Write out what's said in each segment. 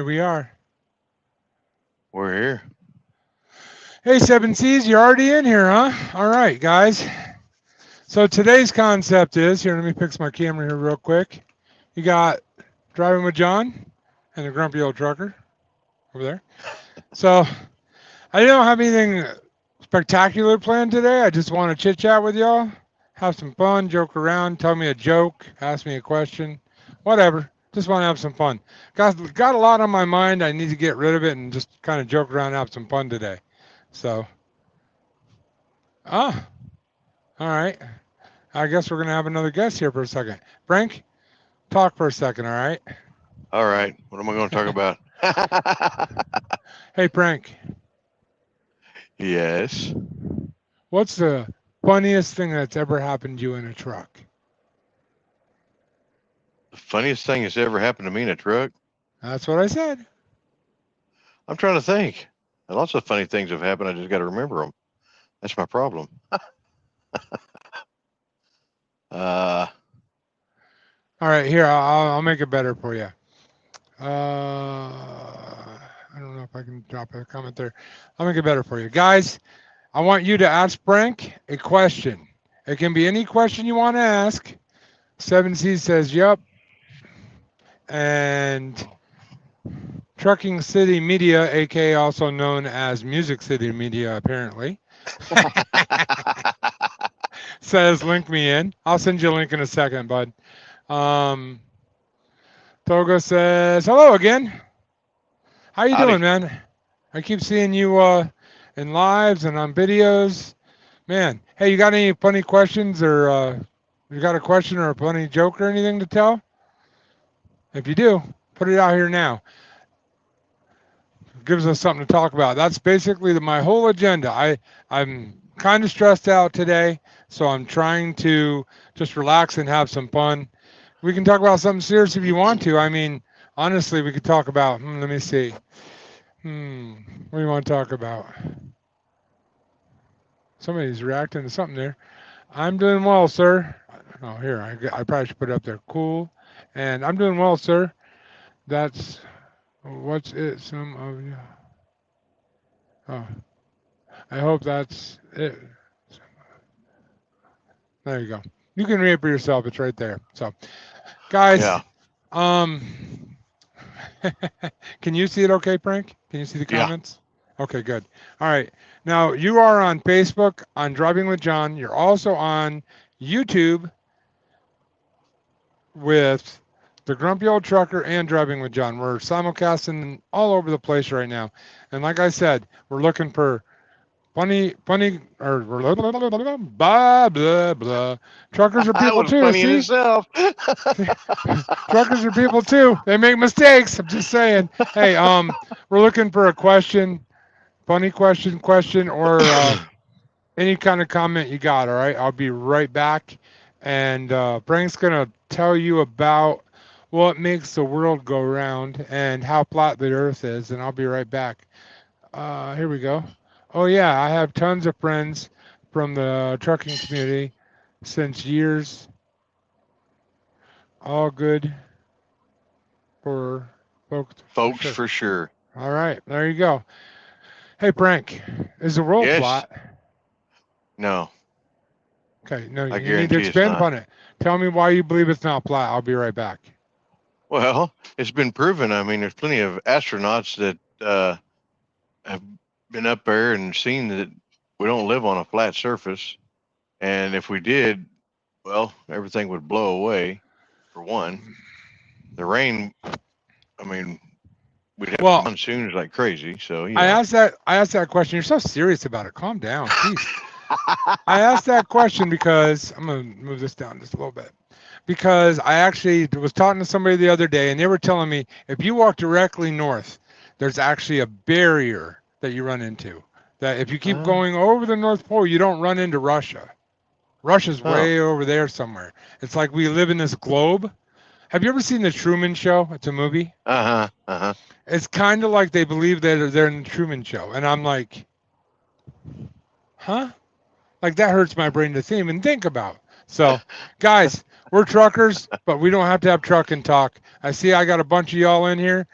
Here we are. We're here. Hey, Seven Seas, you're already in here, huh? All right, guys. So today's concept is here. Let me fix my camera here real quick. You got driving with John and the grumpy old trucker over there. So I don't have anything spectacular planned today. I just want to chit chat with y'all, have some fun, joke around, tell me a joke, ask me a question, whatever. Just want to have some fun. Got a lot on my mind. I need to get rid of it and just kind of joke around, and have some fun today. So, ah, all right. I guess we're gonna have another guest here for a second. Frank, talk for a second, all right? All right. What am I going to talk about? Hey, Frank, Yes. what's the funniest thing that's ever happened to you in a truck? The funniest thing that's ever happened to me in a truck? That's what I said. I'm trying to think. Lots of funny things have happened. I just got to remember them. That's my problem. Uh, All right, here I'll make it better for you. I don't know if I can drop a comment there. I'll make it better for you, guys. I want you to ask Frank a question. It can be any question you want to ask. Seven Seas says, "Yep," and Trucking City Media, aka also known as Music City Media, apparently, says, "Link me in." I'll send you a link in a second, bud. Um, Toga says, "Hello again. How you doing, howdy. man? I keep seeing you in lives and on videos. Man, hey, you got any funny questions or you got a question or a funny joke or anything to tell? If you do, put it out here now. Gives us something to talk about. That's basically my whole agenda. I'm kind of stressed out today, so I'm trying to just relax and have some fun. We can talk about something serious if you want to. I mean, honestly, we could talk about. Let me see. What do you want to talk about? Somebody's reacting to something there. I'm doing well, sir. Oh, here, I probably should put it up there. Cool. And I'm doing well, sir. That's what's it. Some of you. Oh, I hope that's it. There you go. You can read it for yourself. It's right there. So, guys, Yeah. um, can you see it okay, Frank? Can you see the Yeah. comments? Okay, good. All right. Now, you are on Facebook on Driving with John. You're also on YouTube with the Grumpy Old Trucker and Driving with John. We're simulcasting all over the place right now. And like I said, we're looking for funny, or blah, blah, blah. Truckers are That people was too, funny in see? itself. Truckers are people too. They make mistakes. I'm just saying. Hey, we're looking for a question, funny question, or any kind of comment you got. All right, I'll be right back, and Frank's gonna tell you about what makes the world go round and how flat the Earth is, and I'll be right back. Here we go. Oh yeah, I have tons of friends from the trucking community since years. All good for folks for Folks, sure. for sure. All right, there you go. Hey Frank, is the world Yes. flat? No. Okay, no, I you need to guarantee it's expand not. upon it. Tell me why you believe it's not flat. I'll be right back. Well, it's been proven. I mean, there's plenty of astronauts that have been up there and seen that we don't live on a flat surface. And if we did, well, everything would blow away, for one. The rain, I mean, we'd have Well, monsoons like crazy. So, I asked that question. You're so serious about it. Calm down. Jeez. I asked that question because I'm gonna move this down just a little bit. Because I actually was talking to somebody the other day and they were telling me if you walk directly north, there's actually a barrier that you run into. That if you keep uh, going over the North Pole, you don't run into Russia. Russia's oh, way over there somewhere. It's like we live in this globe. Have you ever seen the Truman Show? It's a movie. uh-huh. It's kind of like they believe that they're in the Truman Show, and I'm like, huh? Like that hurts my brain to even think about. So, guys, we're truckers, but we don't have to have trucking talk. I see I got a bunch of y'all in here.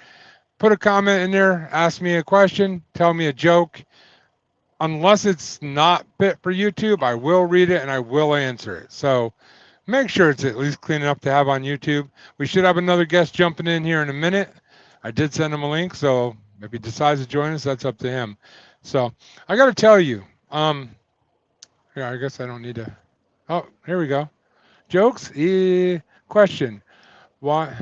put a comment in there, ask me a question, tell me a joke. Unless it's not fit for YouTube, I will read it and I will answer it. So make sure it's at least clean enough to have on YouTube. We should have another guest jumping in here in a minute. I did send him a link, so if he decides to join us, that's up to him. So I got to tell you, yeah, I guess I don't need to. Oh, here we go. Jokes. Question: Why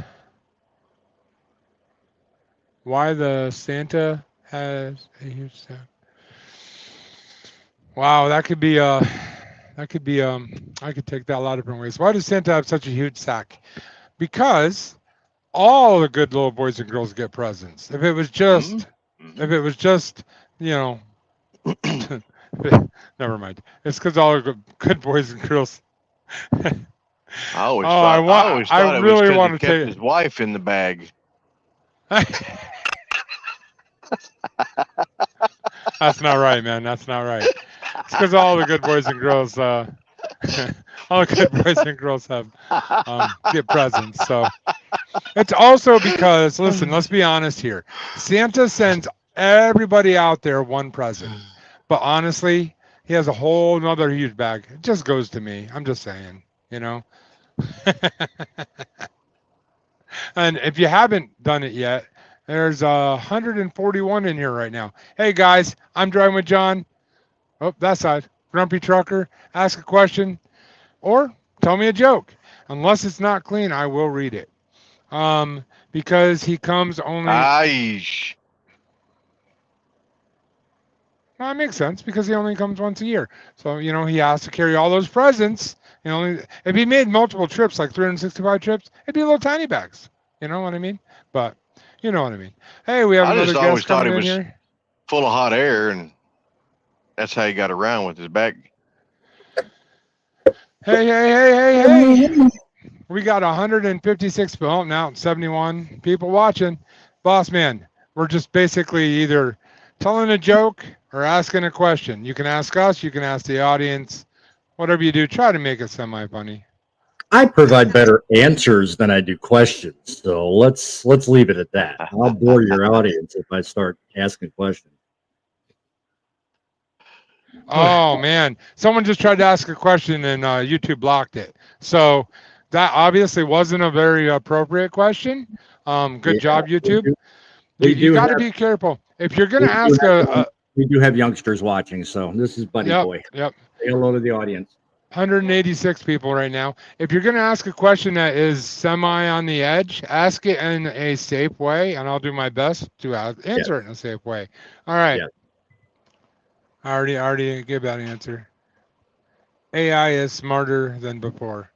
the Santa has a huge sack? Wow, that could be I could take that a lot of different ways. Why does Santa have such a huge sack? Because all the good little boys and girls get presents. If it was just, you know, never mind. It's because all the good boys and girls. I always thought it was really 'cause want he to kept take. his wife in the bag. That's not right, man. That's not right. It's because all the good boys and girls, all the good boys and girls have get presents. So it's also because, listen, let's be honest here. Santa sends everybody out there one present, but honestly, he has a whole nother huge bag. It just goes to me. I'm just saying, you know. And if you haven't done it yet, there's 141 in here right now. Hey guys, I'm Driving with John. Oh, that side. Grumpy Trucker. Ask a question or tell me a joke. Unless it's not clean, I will read it. Because he comes only. Aish. Well, that makes sense because he only comes once a year. So, you know, he has to carry all those presents. You know, if he made multiple trips, like 365 trips, it'd be little tiny bags. You know what I mean? But you know what I mean. Hey, we have another guest coming in here. Full of hot air, and that's how he got around with his bag. Hey. We got 156, well, now 71 people watching. Boss man, we're just basically either telling a joke or asking a question. You can ask us, you can ask the audience, whatever you do, try to make it semi-funny. I provide better answers than I do questions, so let's leave it at that. I'll bore your audience if I start asking questions. Oh man, someone just tried to ask a question and YouTube blocked it. So that obviously wasn't a very appropriate question. Good job, YouTube. You got to be careful if you're going to ask We do have youngsters watching, so this is Buddy Boy. Yep. Say hello to the audience. 186 people right now. If you're going to ask a question that is semi on the edge, ask it in a safe way, and I'll do my best to answer it in a safe way. All right. Yeah. I already gave that answer. AI is smarter than before.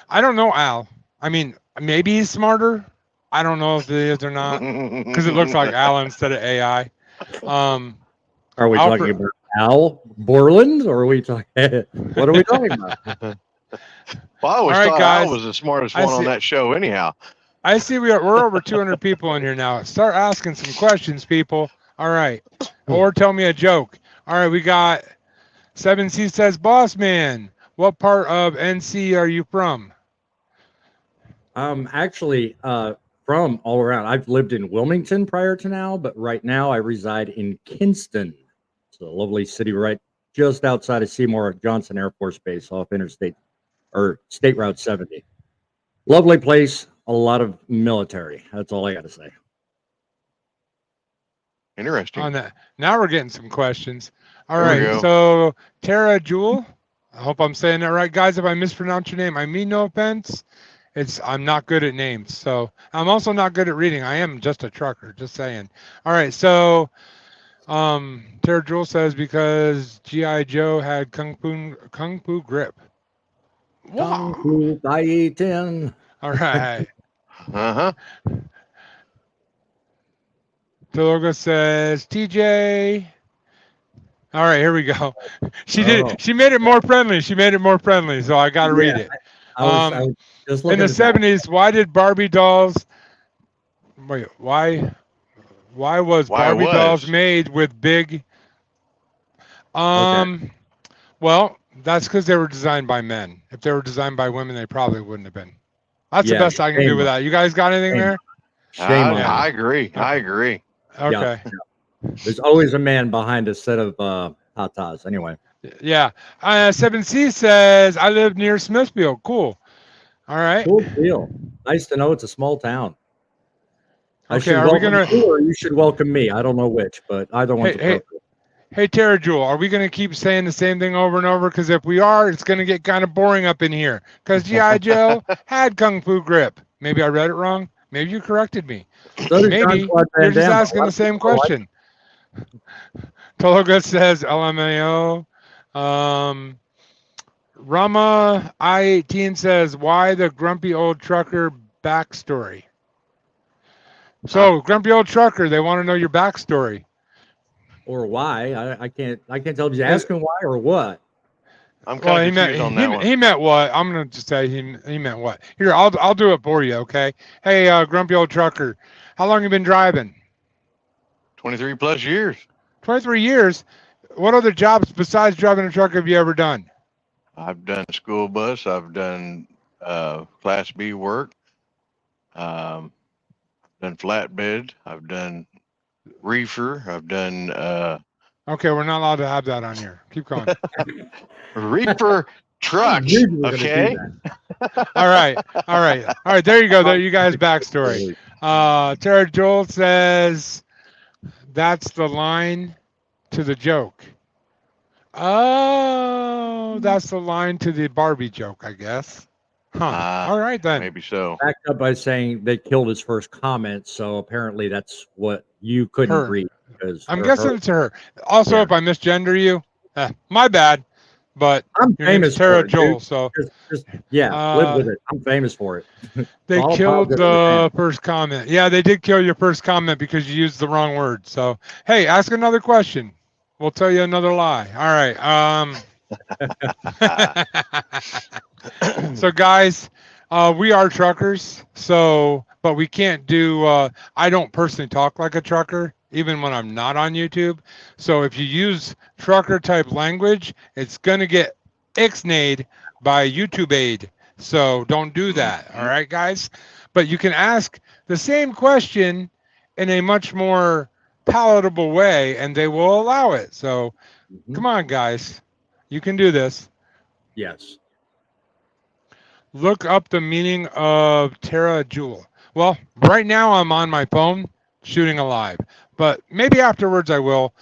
I don't know, Al. I mean, maybe he's smarter. I don't know if he is or not because it looks like Al instead of AI. Are we talking about Al Borland, or are we talking? What are we talking about? Well, I always thought Al was the smartest one on that show. Anyhow, I see we're over 200 people in here now. Start asking some questions, people. All right, or tell me a joke. All right, we got 7C says, "Boss man, what part of NC are you from?" Actually, from all around. I've lived in Wilmington prior to now, but right now I reside in Kinston. It's a lovely city right just outside of Seymour Johnson Air Force Base off State Route 70. Lovely place, a lot of military. That's all I got to say. Interesting. On that, now we're getting some questions. All right, so Tara Jewel, I hope I'm saying that right, guys. If I mispronounce your name, I mean no offense. I'm not good at names, so I'm also not good at reading. I am just a trucker, just saying. All right, so Tara Jewel says because G.I. Joe had Kung Fu grip. Wow. Kung Fu Fighting. All right. Uh-huh. Teloga says TJ. All right, here we go. She made it more friendly. So I got to read it. I was just in the 70s, why did Barbie dolls? Wait, why was Barbie dolls made with big? Well, that's because they were designed by men. If they were designed by women, they probably wouldn't have been. That's the best I can do with that. You guys got anything there? Shame on I you. agree. I agree. Okay. There's always a man behind a set of tatas. Anyway, Yeah. 7C says, I live near Smithfield. Cool. All right. cool deal. Nice to know it's a small town. I Okay, should are we welcome gonna- you, or you should welcome me. I don't know which, but either one's Hey, appropriate. Hey, Tara Jewel, are we going to keep saying the same thing over and over? Because if we are, it's going to get kind of boring up in here. Because G.I. Joe had Kung Fu grip. Maybe I read it wrong. Maybe you corrected me. So does Maybe Jean-Claude Van you're just Damme. asking the same question. Tologa says LMAO. Rama I-18 says, why the grumpy old trucker backstory? So, grumpy old trucker, they want to know your backstory. Or why? I can't tell if he's asking why or what. I'm kind of confused on that one. He meant what? I'm gonna just say he meant what. Here, I'll do it for you, okay? Hey, grumpy old trucker, how long you been driving? 23 plus years. 23 years. What other jobs besides driving a truck have you ever done? I've done school bus. I've done Class B work. Done flatbed. I've done reefer. I've done Okay, we're not allowed to have that on here. Keep going. reefer trucks. You were gonna do Okay. that. All right. There you go. There you guys' backstory. Tara Joel says that's the line to the joke. Oh, that's the line to the Barbie joke, I guess. Huh. All right then. Maybe so. Backed up by saying they killed his first comment, so apparently that's what you couldn't Her. read. Because I'm or guessing her. it's her. Also, Yeah. if I misgender you, my bad. But I'm your name's famous Tara for it, Joel, dude. so Just live with it. I'm famous for it. they I'll killed apologize the first comment. Yeah, they did kill your first comment because you used the wrong word. So, hey, ask another question. We'll tell you another lie. All right. So, guys, we are truckers. So, but we can't do. I don't personally talk like a trucker, even when I'm not on YouTube. So, if you use trucker type language, it's gonna get ixnayed by YouTube aid. So don't do that. All right, guys. But you can ask the same question in a much more palatable way, and they will allow it. So come on, guys. You can do this. Yes. Look up the meaning of Tara Jewel. Well, right now I'm on my phone shooting a live, but maybe afterwards I will.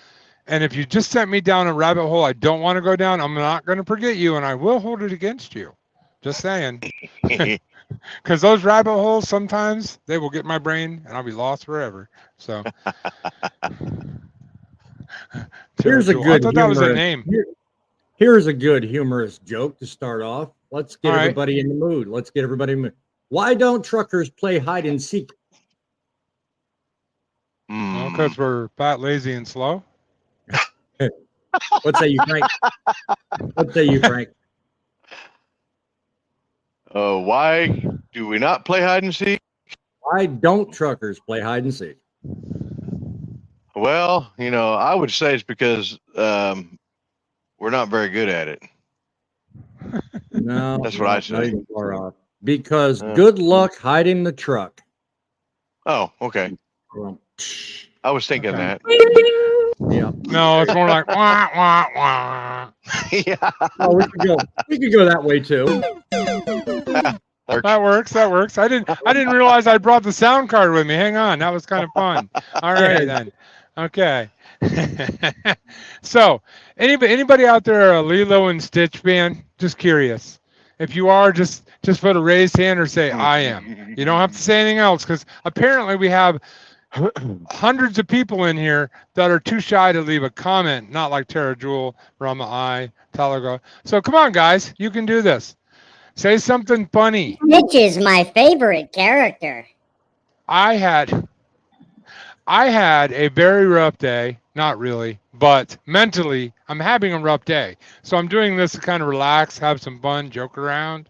And if you just sent me down a rabbit hole I don't want to go down, I'm not going to forget you, and I will hold it against you. Just saying. Because those rabbit holes, sometimes they will get my brain, and I'll be lost forever. So. Here's a Jewel. good I thought that was a humorous- name. Here's a good humorous joke to start off. Let's get All right. everybody in the mood. Let's get everybody in the mood. Why don't truckers play hide and seek? Because we're fat, lazy, and slow. What say you, Frank? What say you, Frank? Why do we not play hide and seek? Why don't truckers play hide and seek? Well, I would say it's because we're not very good at it. No, That's what I say. not even far off. Because Yeah. good luck hiding the truck. Oh, okay. Well, I was thinking Okay. that. yeah. No, it's more like wah wah wah. Yeah. Oh, we could go. We could go that way too. That works. That works. I didn't realize I brought the sound card with me. Hang on, that was kind of fun. All right then. Okay. So, anybody out there a Lilo and Stitch fan? Just curious. If you are, just put a raised hand or say I am. You don't have to say anything else because apparently we have hundreds of people in here that are too shy to leave a comment. Not like Tara Jewel, Rama I, Talaga. So come on, guys, you can do this. Say something funny. Mitch is my favorite character. I had a very rough day. Not really, but mentally, I'm having a rough day. So I'm doing this to kind of relax, have some fun, joke around.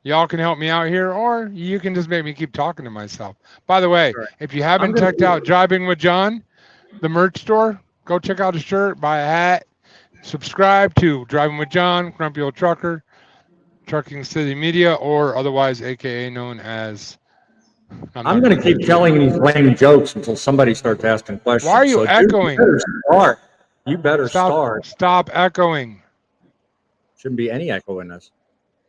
Y'all can help me out here, or you can just make me keep talking to myself. By the way, Sure. if you haven't I'm gonna checked out Driving with John, the merch store, go check out a shirt, buy a hat, subscribe to Driving with John, Grumpy Old Trucker, Trucking City Media, or otherwise AKA known as I'm going to keep telling these lame jokes until somebody starts asking questions. Why are you dude, echoing? You better start. You better start. Stop echoing. Shouldn't be any echo in this.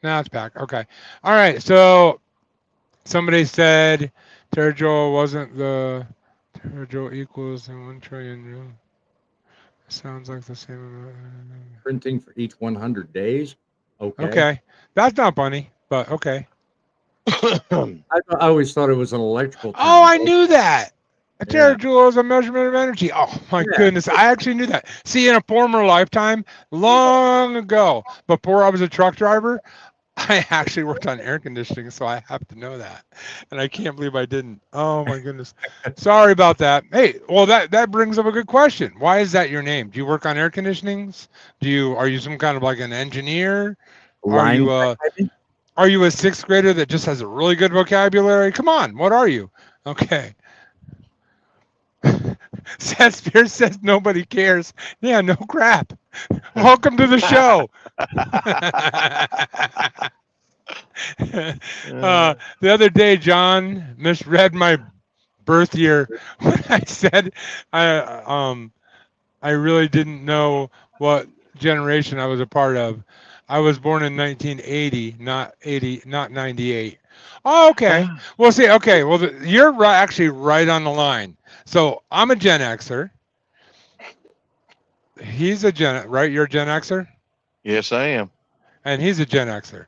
Now it's back. Okay. All right. So somebody said TerraJoule wasn't the TerraJoule equals in 1 trillion. Sounds like the same. Printing for each 100 days. Okay. Okay. That's not funny, but okay. I always thought it was an electrical term. Oh, I knew that. A Yeah. terajoule is a measurement of energy. Oh my goodness. I actually knew that. See, in a former lifetime, long ago, before I was a truck driver, I actually worked on air conditioning, so I have to know that. And I can't believe I didn't. Oh my goodness. Sorry about that. Hey, well that brings up a good question. Why is that your name? Do you work on air conditionings? Are you some kind of like an engineer? Are you a sixth grader that just has a really good vocabulary? Come on, what are you? Okay. Seth Spears says nobody cares. Yeah, no crap. Welcome to the show. The other day, John misread my birth year when I said I really didn't know what generation I was a part of. I was born in 1980, not 98. Oh, okay. Well, see, okay. Well, you're actually right on the line. So I'm a Gen Xer. He's a right? You're a Gen Xer? Yes, I am. And he's a Gen Xer.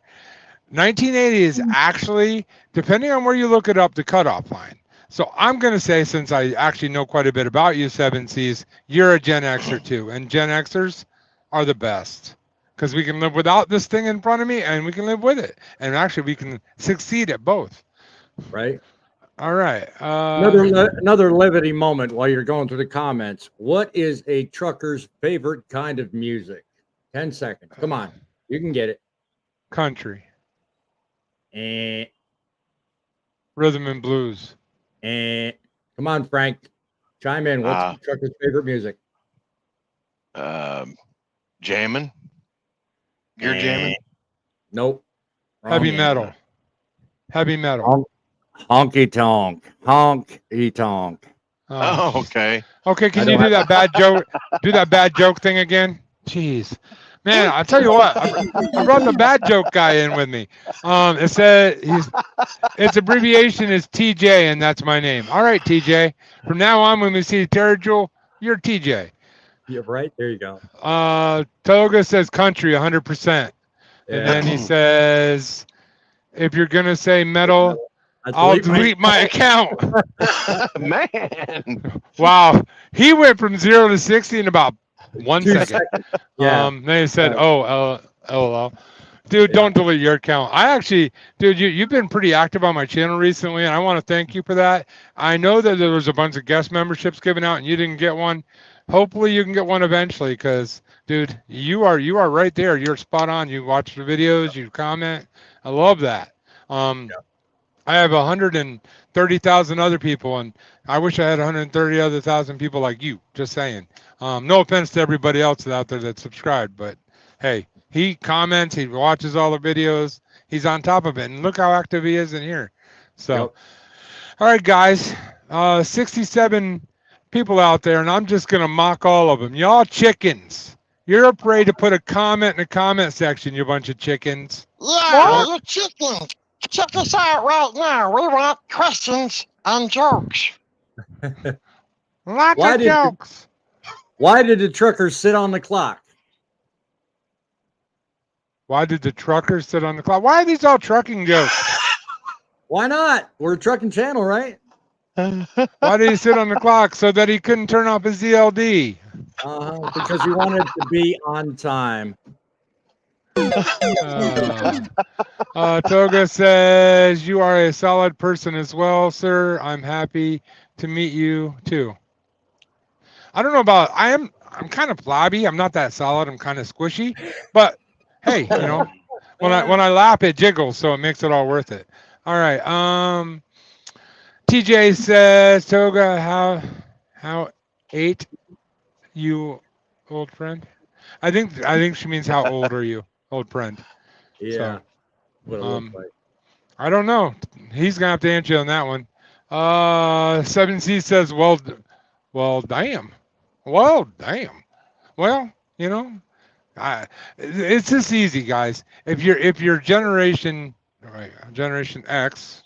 1980 is actually, depending on where you look it up, the cutoff line. So I'm going to say, since I actually know quite a bit about you, 7Cs, you're a Gen Xer too. And Gen Xers are the best. Because we can live without this thing in front of me, and we can live with it. And actually, we can succeed at both. Right. All right. Another levity moment while you're going through the comments. What is a trucker's favorite kind of music? 10 seconds. Come on. You can get it. Country. Rhythm and blues. Come on, Frank. Chime in. What's the trucker's favorite music? Jamming. You're jamming? Nope. Heavy metal. Heavy metal. Honky tonk. Honky tonk. Oh, okay. Okay, can you do that bad joke? Do that bad joke thing again? Jeez. Man, I'll tell you what. I brought the bad joke guy in with me. It said its abbreviation is TJ, and that's my name. All right, TJ. From now on, when we see TerraJoule, you're TJ. Yeah, right. There you go. Toga says country 100%. Yeah. And then he says, if you're going to say metal, I'll delete my account. Man. Wow. He went from 0 to 60 in about 1 second. Yeah. Then he said, oh, LOL. Dude, don't delete your account. Dude, you've been pretty active on my channel recently, and I want to thank you for that. I know that there was a bunch of guest memberships given out, and you didn't get one. Hopefully you can get one eventually, because, dude, you are right there. You're spot on. You watch the videos, you comment. I love that. I have 130,000 other people, and I wish I had 130,000 people like you. Just saying. No offense to everybody else out there that's subscribed, but hey, he comments, he watches all the videos, he's on top of it, and look how active he is in here. So, all right, guys, 67 people out there, and I'm just gonna mock all of them. Y'all chickens. You're afraid to put a comment in the comment section, you bunch of chickens. Yeah, you chickens. Check us out right now. We want questions and jokes. Lots of jokes. Why did the trucker sit on the clock? Why did the trucker sit on the clock? Why are these all trucking jokes? Why not? We're a trucking channel, right? Why did he sit on the clock? So that he couldn't turn off his ZLD. Because he wanted to be on time. Toga says, you are a solid person as well, sir. I'm happy to meet you too. I don't know about, I'm kind of flabby. I'm not that solid. I'm kind of squishy, but hey, you know, when I laugh, it jiggles, so it makes it all worth it. All right. TJ says, Toga, how 8 you, old friend? I think she means how old are you, old friend? Yeah. So, I don't know. He's gonna have to answer you on that one. 7C says, well, damn. Well, damn. Well, you know, it's just easy, guys. If you're generation X,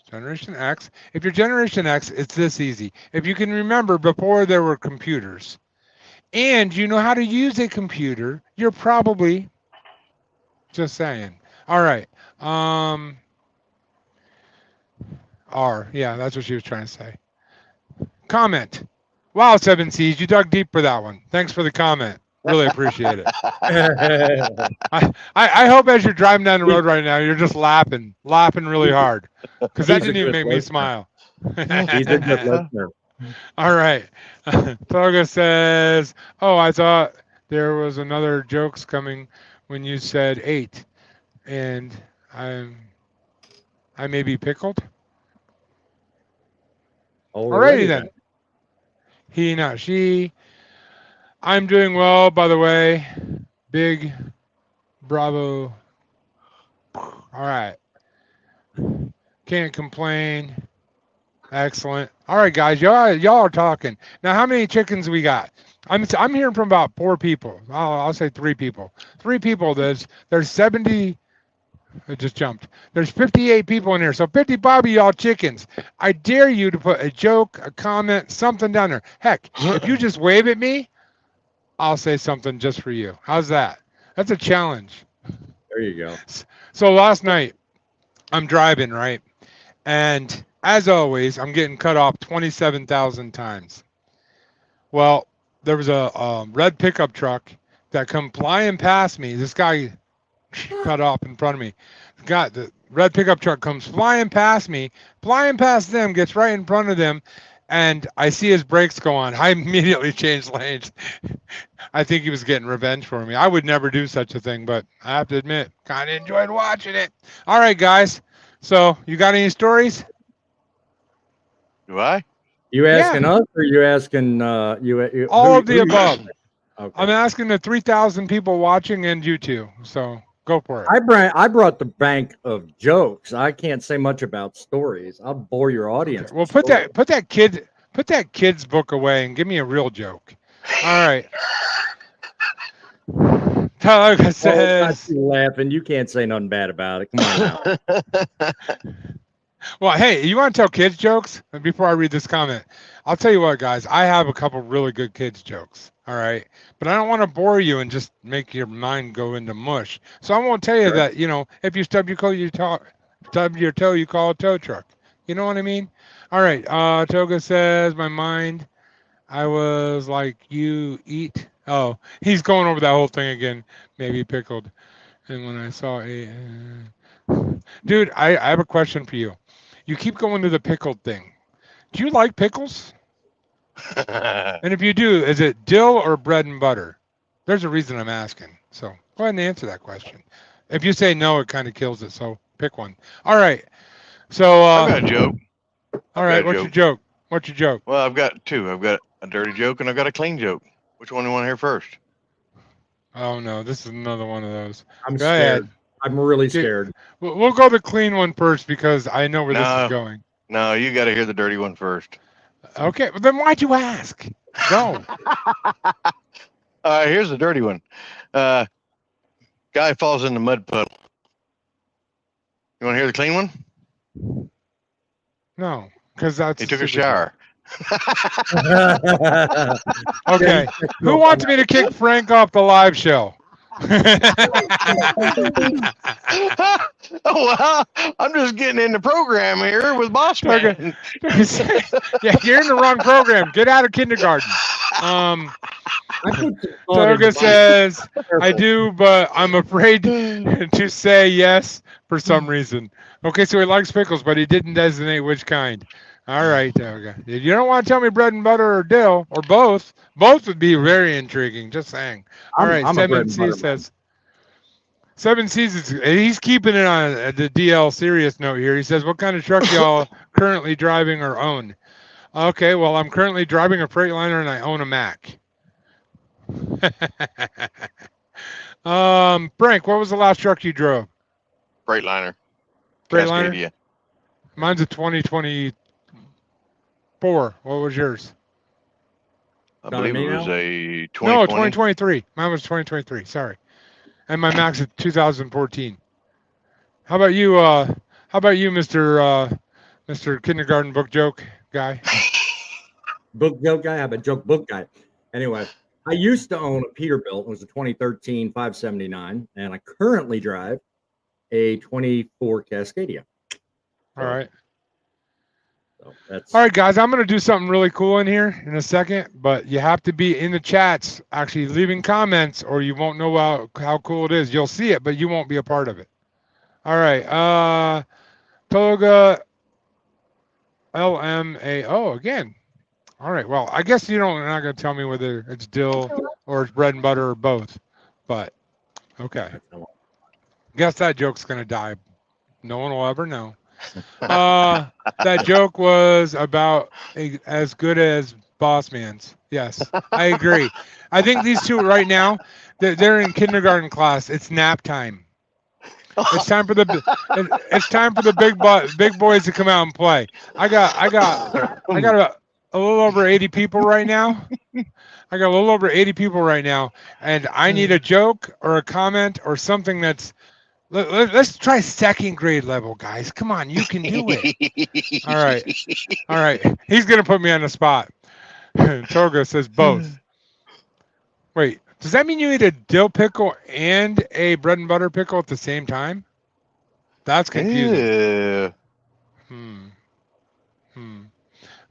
if you're Generation X, it's this easy. If you can remember before there were computers, and you know how to use a computer, you're probably just saying. All right. R. Yeah, that's what she was trying to say. Comment. Wow, 7Cs, you dug deep for that one. Thanks for the comment. Really appreciate it. I hope as you're driving down the road right now, you're just laughing really hard, because that He's a didn't even good make me listener. smile. He's a good listener. All right. Toga says, oh, I thought there was another jokes coming when you said 8, and I may be pickled. Alrighty then. He, not she. I'm doing well, by the way. Big bravo. All right. Can't complain. Excellent. All right, guys. Y'all are talking. Now, how many chickens we got? I'm hearing from about 4 people. I'll say 3 people. 3 people. There's 70. It just jumped. There's 58 people in here. So 55 of y'all chickens. I dare you to put a joke, a comment, something down there. Heck, if you just wave at me, I'll say something just for you. How's that? That's a challenge. There you go. So last night, I'm driving, right? And as always, I'm getting cut off 27,000 times. Well, there was a red pickup truck that come flying past me. This guy cut off in front of me. The red pickup truck comes flying past me, flying past them, gets right in front of them, and I see his brakes go on. I immediately changed lanes. I think he was getting revenge for me. I would never do such a thing, but I have to admit, kind of enjoyed watching it. All right, guys. So, you got any stories? Do I? You asking us, or you asking you? All of the above. Okay. I'm asking the 3,000 people watching and you two. So, go for it. I brought the bank of jokes. I can't say much about stories. I'll bore your audience. Okay. Well, put that kid's book away and give me a real joke. All right. Toga says, you laughing. You can't say nothing bad about it. Come on now. well, hey, you want to tell kids jokes? And before I read this comment, I'll tell you what, guys, I have a couple really good kids jokes. All right. But I don't want to bore you and just make your mind go into mush. So I won't tell you Sure. that, if you stub your toe, you call a tow truck. You know what I mean? All right. Toga says, my mind, I was like, you eat. Oh, he's going over that whole thing again. Maybe pickled. And when I saw dude, I have a question for you. You keep going to the pickled thing. Do you like pickles? And if you do, is it dill or bread and butter? There's a reason I'm asking. So go ahead and answer that question. If you say no, it kind of kills it. So pick one. All right. So I've got a joke. All right. got a What's your joke? What's your joke? Well, I've got 2. I've got a dirty joke and I've got a clean joke. Which one do you want to hear first? Oh no, this is another one of those. I'm Go scared. ahead. I'm really scared. We'll go the clean one first because I know where this No. is going. No, you got to hear the dirty one first. Okay. Well, then why'd you ask? Go. Here's the dirty one. Guy falls in the mud puddle. You want to hear the clean one? No, because that's. He took a stupid. shower. Okay. Who wants me to kick Frank off the live show? Oh, well, I'm just getting in the program here with Boss Man. Yeah, you're in the wrong program. Get out of kindergarten. Toga says, I do, but I'm afraid to say yes for some reason. Okay, so he likes pickles, but he didn't designate which kind. All right, Toga. You don't want to tell me bread and butter or dill or both. Both would be very intriguing. Just saying. All right, 7C says. 7C's, he's keeping it on the DL serious note here. He says, what kind of truck y'all currently driving or own? Okay, well, I'm currently driving a Freightliner and I own a Mac. Frank, what was the last truck you drove? Freightliner. Freightliner? Cascadia. Mine's a 2024. What was yours? I Got believe me it was now? a 2020. No, 2023. Mine was 2023. Sorry. And my max is 2014. How about you? Mr. Kindergarten book joke guy? Book joke guy. I'm a joke book guy. Anyway, I used to own a Peterbilt. It was a 2013 579, and I currently drive a 24 Cascadia. All right. So that's All right, guys, I'm going to do something really cool in here in a second, but you have to be in the chats actually leaving comments or you won't know how cool it is. You'll see it, but you won't be a part of it. All right. Toga LMA. Oh, again. All right. Well, I guess you're not going to tell me whether it's dill or it's bread and butter or both, but okay. Guess that joke's going to die. No one will ever know. That joke was about as good as Boss Man's. Yes, I agree. I think these two right now, they're in kindergarten class. It's nap time. It's time for the big boys to come out and play. I got a little over 80 people right now. I got a little over 80 people right now, and I need a joke or a comment or something that's. Let's try second grade level, guys. Come on, you can do it. All right. He's gonna put me on the spot. Toga says both. Wait, does that mean you eat a dill pickle and a bread and butter pickle at the same time? That's confusing. Yeah.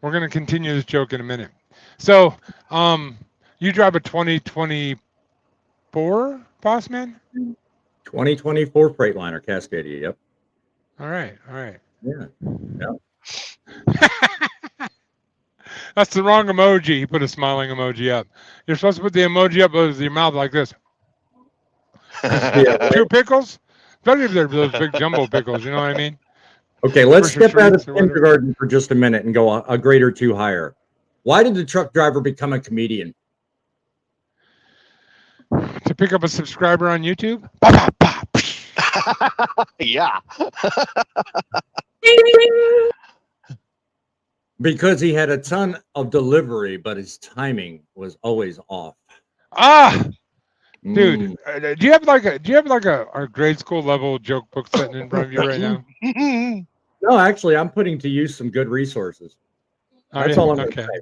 We're gonna continue this joke in a minute. So, you drive a 2024 Boss Man? 2024 Freightliner Cascadia. Yep. All right. Yeah. That's the wrong emoji. He put a smiling emoji up. You're supposed to put the emoji up with your mouth like this. Yeah. 2 pickles? Especially if they're those big jumbo pickles, you know what I mean? Okay, let's Versus step out of treats or whatever. kindergarten for just a minute and go a grade or two higher. Why did the truck driver become a comedian? To pick up a subscriber on YouTube? Yeah. Because he had a ton of delivery, but his timing was always off. Dude, do you have like a grade school level joke book sitting in front of you right now? No, actually, I'm putting to use some good resources. That's all I'm okay. going to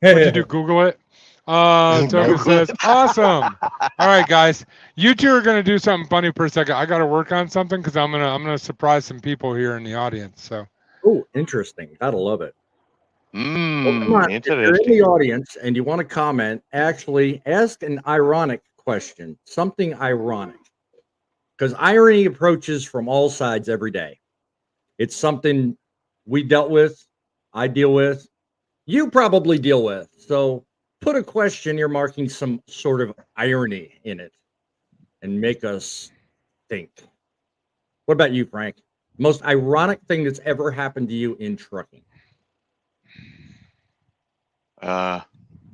What'd you say. do? Google it? Toga says, awesome. All right, guys. You two are gonna do something funny for a second. I gotta work on something because I'm gonna surprise some people here in the audience. So Oh, interesting. Gotta love it. Well, come on. If you're in Interesting. the audience and you want to comment, actually ask an ironic question, something ironic. Because irony approaches from all sides every day. It's something we dealt with, I deal with, you probably deal with. So put a question earmarking some sort of irony in it and make us think. What about you, Frank? Most ironic thing that's ever happened to you in trucking? That's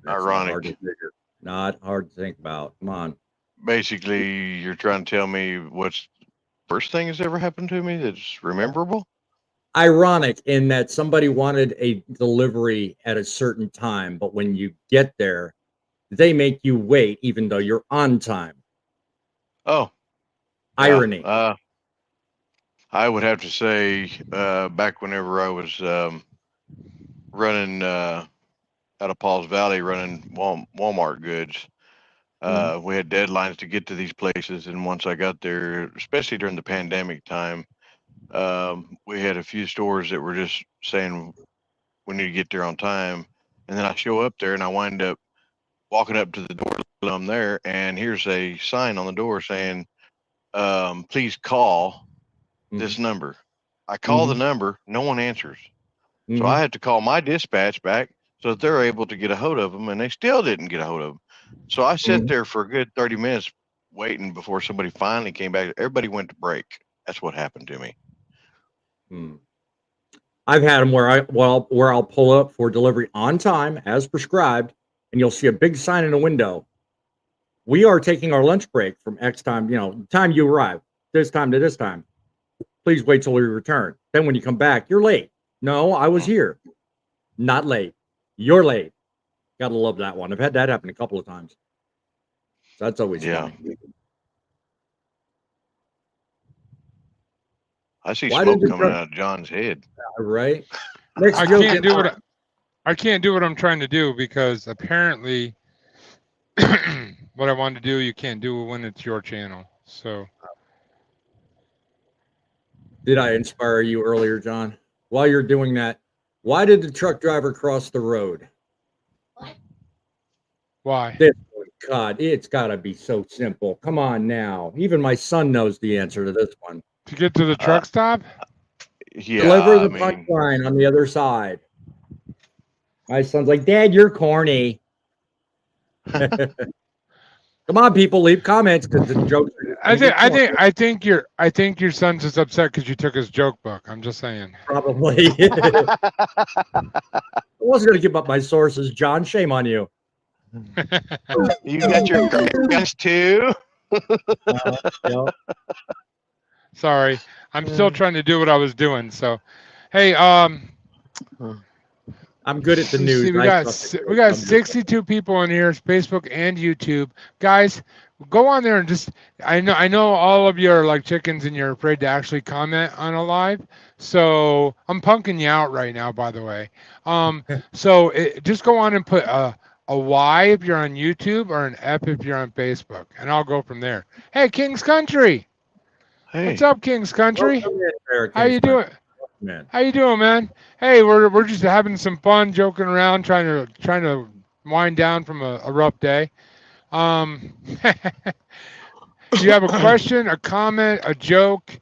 not hard Ironic. to figure. Not hard to think about. Come on. Basically, you're trying to tell me what's first thing that's ever happened to me that's rememberable? Ironic in that somebody wanted a delivery at a certain time, but when you get there, they make you wait even though you're on time. Oh. Irony. I would have to say back whenever I was running out of Paul's Valley, running Walmart goods, we had deadlines to get to these places. And once I got there, especially during the pandemic time, we had a few stores that were just saying we need to get there on time. And then I show up there and I wind up walking up to the door. I'm there, and here's a sign on the door saying, please call this number. I call the number, no one answers. So I had to call my dispatch back so that they're able to get a hold of them, and they still didn't get a hold of them. So I sat there for a good 30 minutes waiting before somebody finally came back. Everybody went to break. That's what happened to me. I've had them where I'll pull up for delivery on time as prescribed, and you'll see a big sign in the window. We are taking our lunch break from X time, time you arrive, this time to this time. Please wait till we return. Then when you come back, you're late. No, I was here. Not late. You're late. Gotta love that one. I've had that happen a couple of times. So that's always Yeah. funny. I see Why smoke did the coming truck- out of John's head. Right? Next I joke can't is- do what I can't do what I'm trying to do because apparently what I wanted to do you can't do when it's your channel. So Did I inspire you earlier, John? While you're doing that, why did the truck driver cross the road? why? God, it's got to be so simple. Come on now. Even my son knows the answer to this one. To get to the truck stop? Yeah, Deliver the I mean, punchline on the other side. My son's like, Dad, you're corny. Come on, people, leave comments because the jokes. I think your son's just upset because you took his joke book. I'm just saying. Probably. I wasn't going to give up my sources, John. Shame on you. you got your guns too. Yeah. Sorry, I'm still trying to do what I was doing. So, hey, I'm good at the let's news. see, we I got suck at we it. got I'm just- 62 people in here, it's Facebook and YouTube. Guys, go on there and just I know all of you are like chickens and you're afraid to actually comment on a live. So I'm punking you out right now, by the way. So just go on and put a Y if you're on YouTube or an F if you're on Facebook, and I'll go from there. Hey, King's Country, Hey, what's up, King's Country? Welcome in there, How you Kingsman. doing? Man. How you doing, man? Hey, we're just having some fun, joking around, trying to wind down from a rough day. If you have a question, a comment, a joke,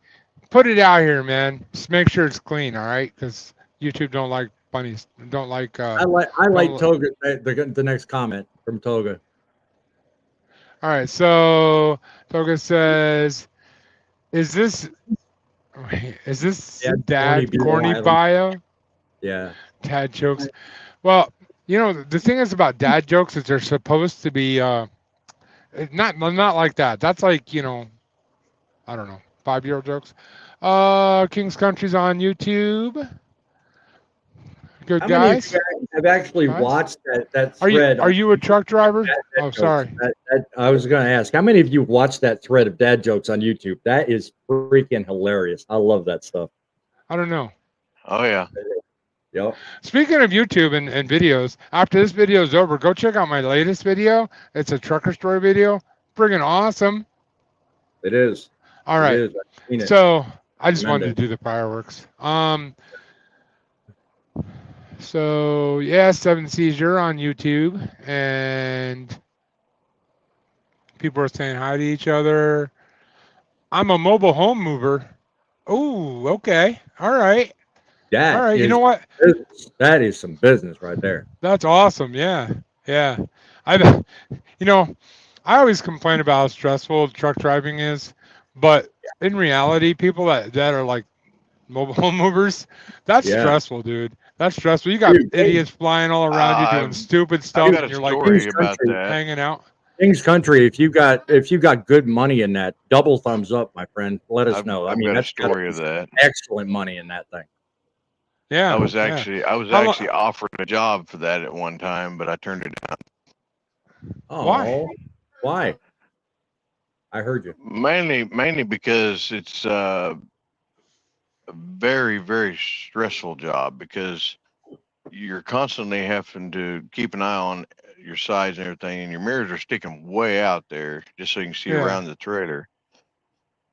put it out here, man. Just make sure it's clean, all right? Because YouTube don't like bunnies. Don't like. I like Don't- Toga. The next comment from Toga. All right, so Toga says, "Is this Yeah, dad corny corny bio. bio? Yeah. Dad jokes. Well, you know, the thing is about dad jokes is they're supposed to be not like that. That's like, you know, I don't know, 5-year-old jokes. King's Country's on YouTube. Good How many of guys. you guys have actually Guys? watched that Are thread? you a truck driver? Dad Oh, jokes? sorry. I was going to ask, how many of you watched that thread of dad jokes on YouTube? That is freaking hilarious. I love that stuff. I don't know. oh yeah. Yep. Speaking of YouTube and videos, after this video is over, go check out my latest video. It's a trucker story video. Friggin' awesome. It is. All right. It is. I've seen it. So I just Recommend wanted to do the fireworks. So yeah, 7Cs, you're on YouTube, and people are saying hi to each other. I'm a mobile home mover. Oh, okay. All right. That All right. You is know what? business. That is some business right there. That's awesome. Yeah. Yeah. I always complain about how stressful truck driving is, but in reality, people that are like mobile home movers, that's Yeah. stressful, dude. That's stressful. You got Dude, idiots flying all around you doing I've- stupid I've stuff, got and a you're like story King's about Country. that. hanging out. King's Country, if you got good money in that, double thumbs up, my friend. Let us know. I I've mean, got a that's gotta story be of that. excellent money in that thing. Yeah. I was yeah. actually How lo- offered a job for that at one time, but I turned it down. Oh, Why? Why? I heard you. Mainly because it's a very, very stressful job because you're constantly having to keep an eye on your sides and everything, and your mirrors are sticking way out there just so you can see Yeah. around the trailer.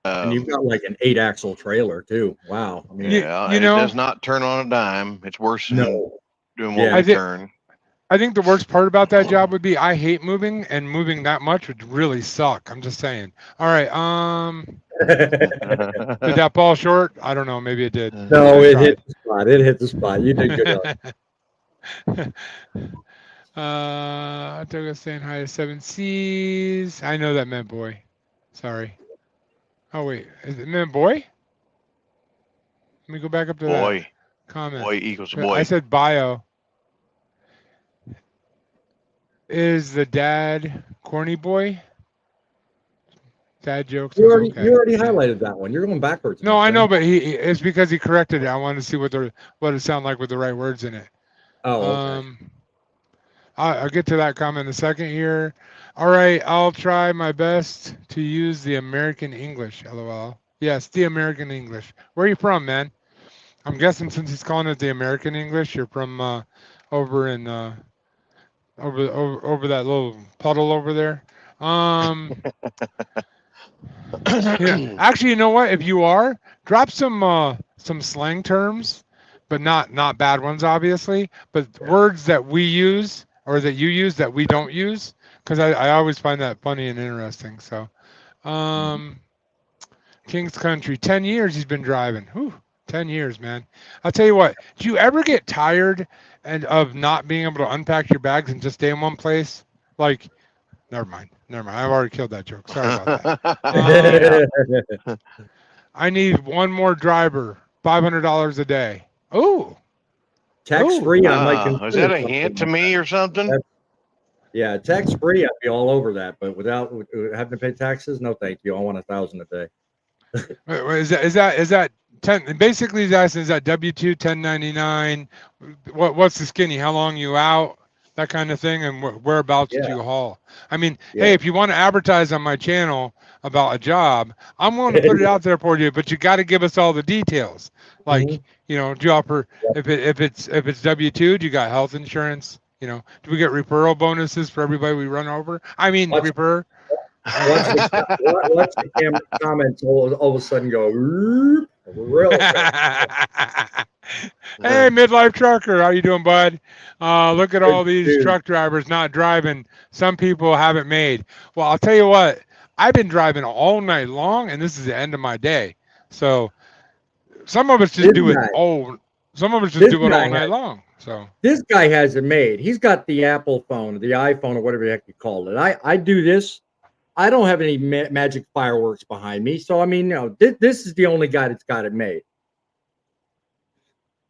And you've got like an 8-axle trailer too. Wow. I mean, Yeah, you and know- it does not turn on a dime. It's worse than no. doing Yeah. what I we thi- turn. I think the worst part about that job would be I hate moving, and moving that much would really suck. I'm just saying. All right. Did that fall short? I don't know. Maybe it did. No, I it tried. hit the spot. It hit the spot. You did good. Toga saying hi to 7Cs. I know that meant boy. Sorry. Oh wait, is it meant boy? Let me go back up to that Boy, comment. boy equals I boy. said bio. Is the dad corny boy? Dad jokes. You is already, okay. you already Yeah. highlighted that one. You're going backwards. No, my I know, friend. but it's because he corrected it. I wanted to see what it sounded like with the right words in it. Oh, okay. I'll get to that comment in a second here. All right, I'll try my best to use the American English. LOL. Yes, the American English. Where are you from, man? I'm guessing since he's calling it the American English, you're from over in over that little puddle over there. Yeah. Actually, you know what? If you are, drop some slang terms, but not bad ones, obviously. But words that we use or that you use that we don't use, because I always find that funny and interesting. So, King's Country, 10 years he's been driving. Whew, 10 years, man. I'll tell you what. Do you ever get tired of not being able to unpack your bags and just stay in one place? Like, never mind. I've already killed that joke. Sorry about that. I need one more driver. $500 a day. Oh, Tax free. I might Wow. Is that a consider hint to something me or something? That's- Yeah, tax free. I'd be all over that, but without having to pay taxes, no, thank you. I want $1,000 a day. is that 10? Basically, he's asking, is that W-2, 1099? What's the skinny? How long you out? That kind of thing, and whereabouts did you haul? I mean, hey, if you want to advertise on my channel about a job, I'm willing to put it out there for you, but you got to give us all the details. Like, you know, do you offer if it's W-2, do you got health insurance? You know, do we get referral bonuses for everybody we run over? I mean, refer. Watch the camera comments all of a sudden go real fast. Hey, midlife trucker, how you doing, bud? Look at all these Dude. truck drivers not driving. Some people haven't made. Well, I'll tell you what. I've been driving all night long, and this is the end of my day. So some of us just do it all. Some of us just do it all night long. So this guy has it made. He's got the Apple phone, the iPhone, or whatever the heck you call it. I do this. I don't have any magic fireworks behind me. So, I mean, you know, this is the only guy that's got it made.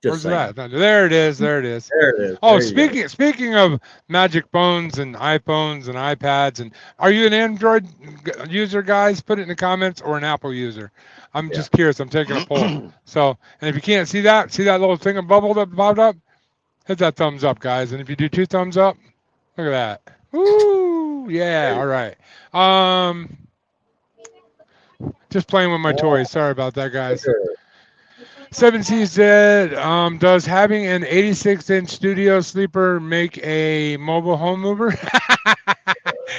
Where's that? There it is. There it is. There it is. Oh, speaking of magic phones and iPhones and iPads, and are you an Android user, guys? Put it in the comments, or an Apple user. I'm just curious. I'm taking a poll. So, and if you can't see that little thing of bubble that popped up, hit that thumbs up, guys. And if you do 2 thumbs up, look at that. Woo! Yeah. All right. Just playing with my toys. Sorry about that, guys. 7C said, does having an 86-inch studio sleeper make a mobile home mover?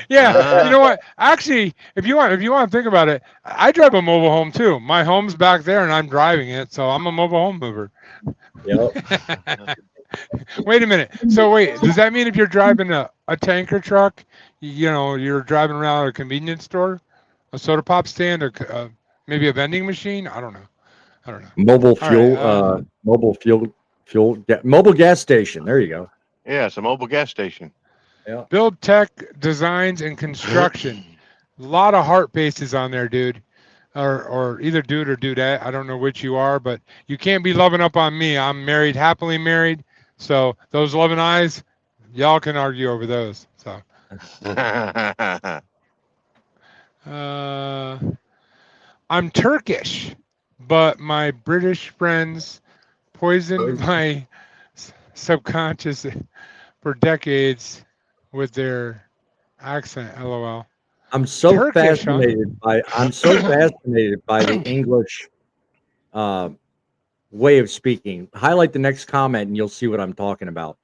Yeah, you know what? Actually, if you want to think about it, I drive a mobile home too. My home's back there, and I'm driving it, so I'm a mobile home mover. Yep. Wait a minute. So wait, does that mean if you're driving a tanker truck, you know, you're driving around a convenience store, a soda pop stand, or maybe a vending machine? I don't know. Mobile fuel, mobile gas station. There you go. Yeah, it's a mobile gas station. Yeah. Build tech, designs, and construction. A lot of heart faces on there, dude. Or either dude or dudette. I don't know which you are, but you can't be loving up on me. I'm married, happily married. So those loving eyes, y'all can argue over those. So I'm Turkish, but my British friends poisoned my subconscious for decades with their accent. LOL. I'm so Turkish, fascinated by the English way of speaking. Highlight the next comment and you'll see what I'm talking about.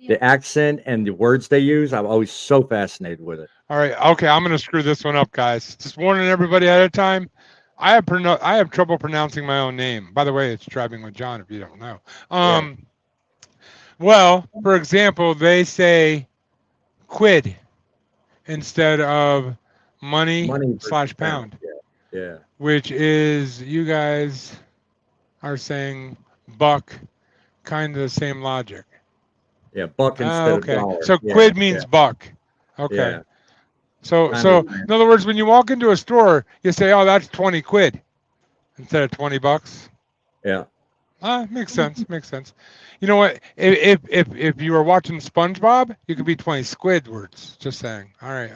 The accent and the words they use, I'm always so fascinated with it. All right, okay, I'm gonna screw this one up, guys. Just warning everybody ahead of time. I have trouble pronouncing my own name. By the way, it's Driving with John. If you don't know. Well, for example, they say quid instead of money / pound. Yeah. Which is, you guys are saying buck, kind of the same logic. Yeah, buck instead of dollar. So quid means buck. Okay. Yeah. So in other words, when you walk into a store, you say, "Oh, that's 20 quid," instead of 20 bucks. Yeah. Makes sense. Makes sense. You know what? If you were watching SpongeBob, you could be 20 Squidwards. Just saying. All right.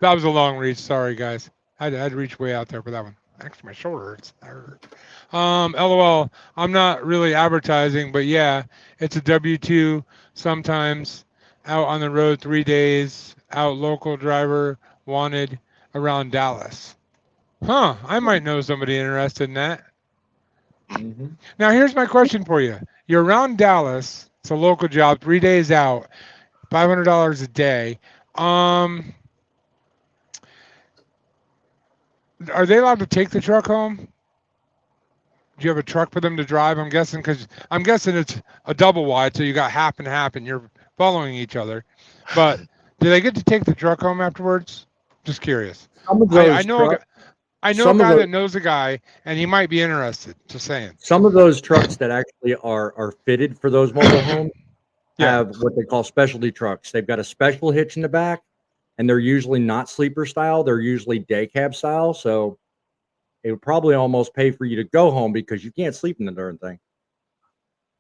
That was a long reach. Sorry, guys. I had to reach way out there for that one. Actually, my shoulder hurts. That hurt. LOL. I'm not really advertising, but yeah, it's a W-2. Sometimes out on the road 3 days. Out local driver wanted around Dallas. Huh. I might know somebody interested in that. Mhm. Now, here's my question for you. You're around Dallas. It's a local job, 3 days out, $500 a day. Are they allowed to take the truck home? Do you have a truck for them to drive? I'm guessing it's a double wide, so you got half and half, and you're following each other. But do they get to take the truck home afterwards? Just curious. Some of I those know. trucks, I know a some of guy the- that knows a guy, and he might be interested. Just saying. some of those trucks that actually are fitted for those mobile homes Yeah. have what they call specialty trucks. They've got a special hitch in the back, and they're usually not sleeper style. They're usually day cab style. So it would probably almost pay for you to go home because you can't sleep in the darn thing.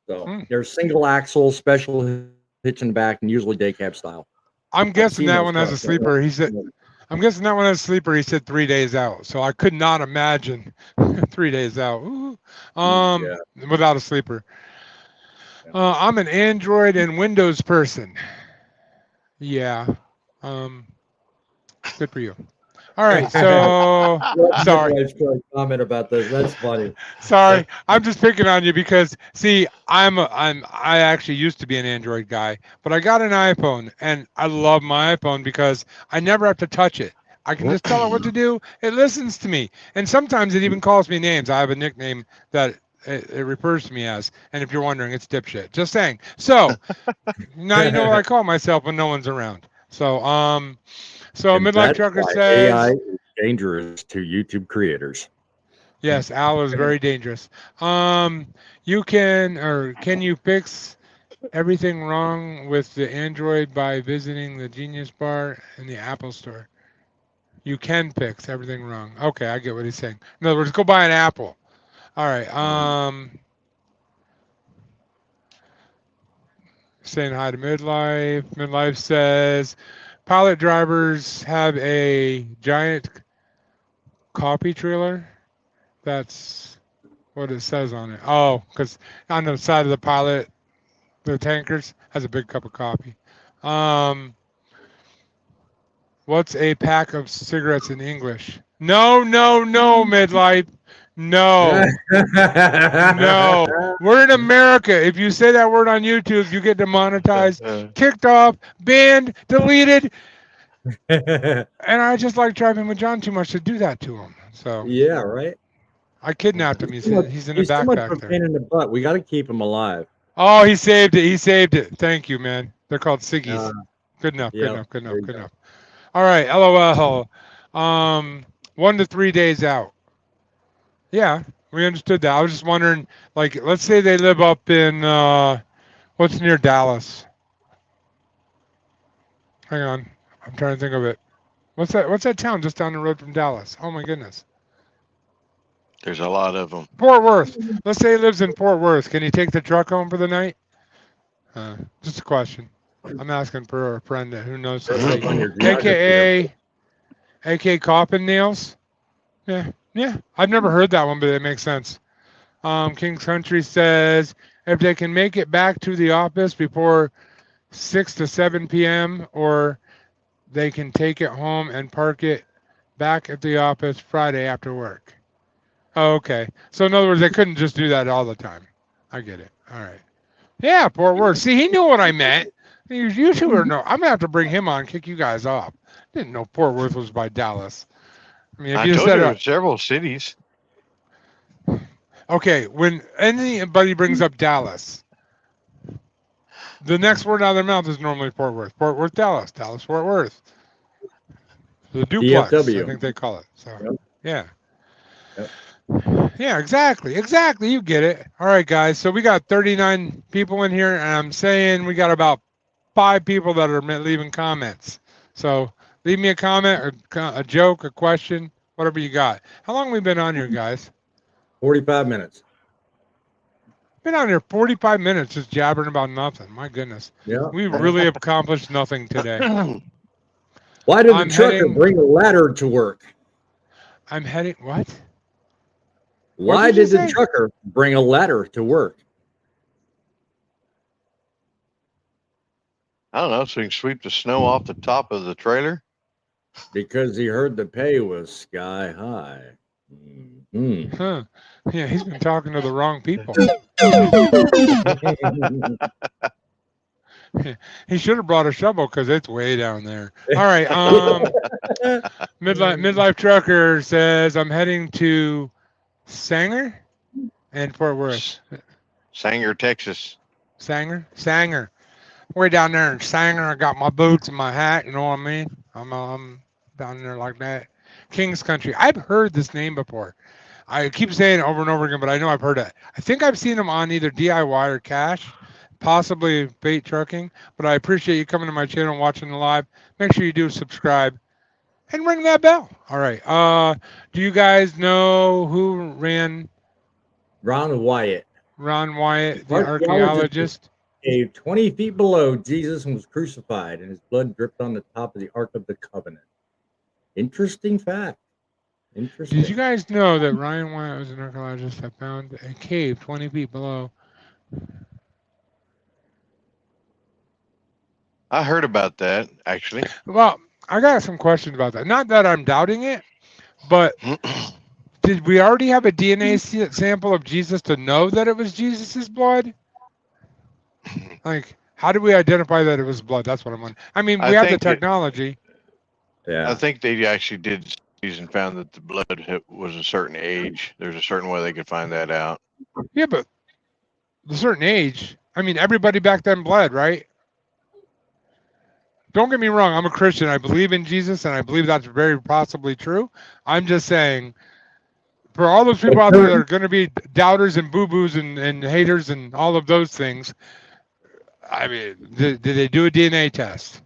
So Hmm. they're single axle, special hitch in the back, and usually day cab style. I'm guessing seen that those one has a trucks. sleeper. He said. I'm guessing that one has a sleeper. He said 3 days out. So I could not imagine 3 days out. Ooh. Yeah. Without a sleeper. I'm an Android and Windows person. Yeah. Good for you. All right. So sorry. Wife's trying to comment about this. That's funny. Sorry, I'm just picking on you because see, I actually used to be an Android guy, but I got an iPhone and I love my iPhone because I never have to touch it. I can just tell it what to do. It listens to me, and sometimes it even calls me names. I have a nickname that it refers to me as, and if you're wondering, it's dipshit. Just saying. So now you know what I call myself when no one's around. So so And Midlife that's Trucker why says. AI is dangerous to YouTube creators. Yes, Al is very dangerous. You can you fix everything wrong with the Android by visiting the Genius Bar in the Apple Store? You can fix everything wrong. Okay, I get what he's saying. In other words, go buy an Apple. All right. Saying hi to Midlife. Midlife says pilot drivers have a giant copy trailer. That's what it says on it. Oh, because on the side of the pilot, the tankers has a big cup of coffee. What's a pack of cigarettes in English? No, Midlife. No, no. We're in America. If you say that word on YouTube, you get demonetized, kicked off, banned, deleted. And I just like driving with John too much to do that to him. So Yeah, right. I kidnapped him. He's in the He's too much of backpack a there. pain in the butt. We got to keep him alive. Oh, he saved it. He saved it. Thank you, man. They're called Siggies. Good enough. Good yep, enough. Good there enough. you Good go. enough. All right. LOL. 1 to 3 days out. Yeah, we understood that. I was just wondering, like, let's say they live up in what's near Dallas. Hang on. I'm trying to think of it. What's that town just down the road from Dallas? Oh my goodness. There's a lot of them. Fort Worth. Let's say he lives in Fort Worth. Can he take the truck home for the night? Just a question. I'm asking for a friend who knows somebody. On your geography AKA Coffin Nails. Yeah. I've never heard that one, but it makes sense. King's Country says if they can make it back to the office before 6 to 7 p.m. or they can take it home and park it back at the office Friday after work. Oh, okay. So in other words, they couldn't just do that all the time. I get it. All right. Yeah, Fort Worth. See, he knew what I meant. You two are no. I'm gonna have to bring him on, kick you guys off. Didn't know Fort Worth was by Dallas. I mean, if I you told said you there's several cities. okay, when anybody brings up Dallas, the next word out of their mouth is normally Fort Worth. Fort Worth, Dallas. Dallas, Fort Worth. The duplex, DFW. I think they call it. So, Yep. yeah. Yep. Yeah, exactly. You get it. All right, guys. So we got 39 people in here, and I'm saying we got about 5 people that are leaving comments. So leave me a comment or a joke, a question, whatever you got. How long have we been on here, guys? 45 minutes. Been on here 45 minutes just jabbering about nothing. My goodness. Yeah. We really have accomplished nothing today. Why did I'm the trucker heading- bring a ladder to work? I'm heading. What? Why did you did the say? trucker bring a ladder to work? I don't know, so you can sweep the snow off the top of the trailer. Because he heard the pay was sky high. Mhm. Huh. Yeah, he's been talking to the wrong people. He should have brought a shovel because it's way down there. All right. Midlife Trucker says I'm heading to Sanger and Fort Worth. Sanger, Texas. Sanger. Way down there in Sanger. I got my boots and my hat. You know what I mean? I'm down there like that. King's Country. I've heard this name before. I keep saying it over and over again, but I know I've heard it. I think I've seen them on either DIY or Cash, possibly Bait Trucking. But I appreciate you coming to my channel and watching the live. Make sure you do subscribe and ring that bell. All right. Do you guys know who ran Ron Wyatt, Ron Wyatt, the Archaeologist. archaeologist? cave 20 feet below Jesus and was crucified, and his blood dripped on the top of the Ark of the Covenant. Interesting fact. Interesting. Did you guys know that Ryan Wyatt was an archaeologist that found a cave 20 feet below? I heard about that actually. Well, I got some questions about that. Not that I'm doubting it, but did we already have a DNA sample of Jesus to know that it was Jesus's blood? Like, how did we identify that it was blood? That's what I'm wondering. I mean, we I have the think technology. Yeah. I think they actually did studies and found that the blood was a certain age. There's a certain way they could find that out. Yeah, but a certain age. I mean, everybody back then bled, right? Don't get me wrong. I'm a Christian. I believe in Jesus, and I believe that's very possibly true. I'm just saying, for all those people out there that are going to be doubters and boo-boos and haters and all of those things, I mean, did they do a DNA test?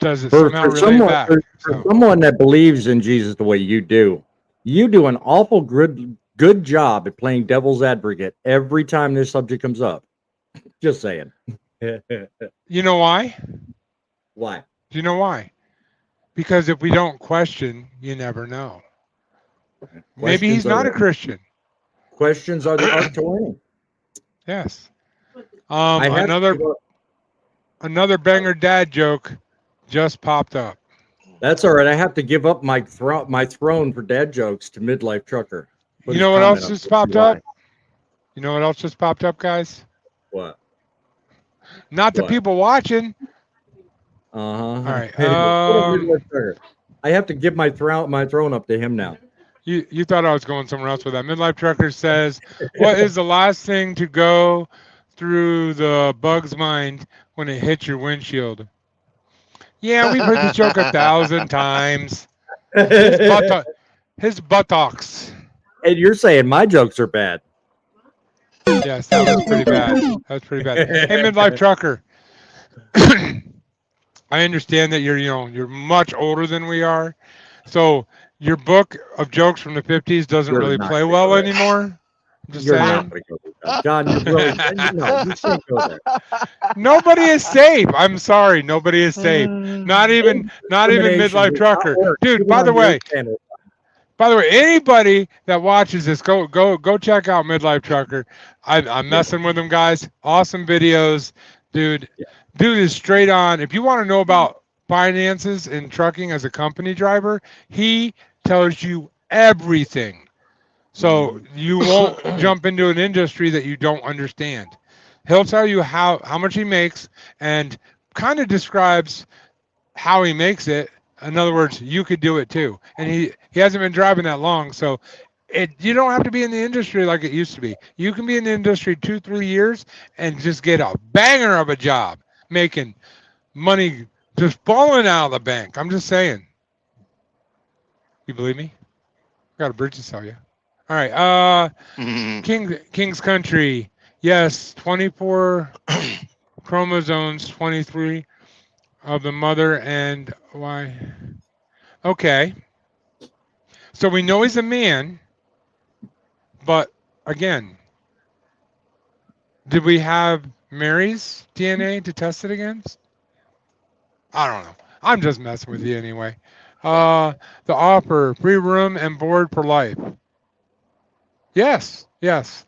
Does it somehow relate back? For someone that believes in Jesus the way you do an awful good job at playing devil's advocate every time this subject comes up. Just saying. You know why? Why? Do you know why? Because if we don't question, you never know. Maybe he's not a Christian. Questions are the art to learning. Yes. I have Another banger dad joke just popped up. That's all right. I have to give up my throne for dad jokes to Midlife Trucker. Put You his know what comment else up. just popped up? You know what else just popped up, guys? What? Not the What? people watching. All right, I have to give my throne up to him now. You thought I was going somewhere else with that. Midlife Trucker says, what is the last thing to go through the bug's mind when it hits your windshield? Yeah, we've heard the joke 1,000 times. His buttocks. And you're saying my jokes are bad. Yes, that was pretty bad. That was pretty bad. Hey, Midlife Trucker. I understand that you're much older than we are. So your book of jokes from the 50s doesn't really play well anymore. I'm just saying. John, you really, no, you can't go there. Nobody is safe. I'm sorry. Nobody is safe. Not even Midlife Trucker. Dude, by the way, anybody that watches this, go check out Midlife Trucker. I'm messing with them, guys. Awesome videos. Dude is straight on. If you want to know about finances in trucking as a company driver, he tells you everything. So you won't jump into an industry that you don't understand. He'll tell you how much he makes and kind of describes how he makes it. In other words, you could do it too. And he hasn't been driving that long, so you don't have to be in the industry like it used to be. You can be in the industry 2-3 years and just get a banger of a job, making money just falling out of the bank. I'm just saying. You believe me? Got a bridge to sell you. All right. King's Country. Yes, 24 chromosomes, 23 of the mother and why? Okay. So we know he's a man, but again, did we have Mary's DNA to test it against? I don't know. I'm just messing with you anyway. The offer, free room and board for life. Yes, yes.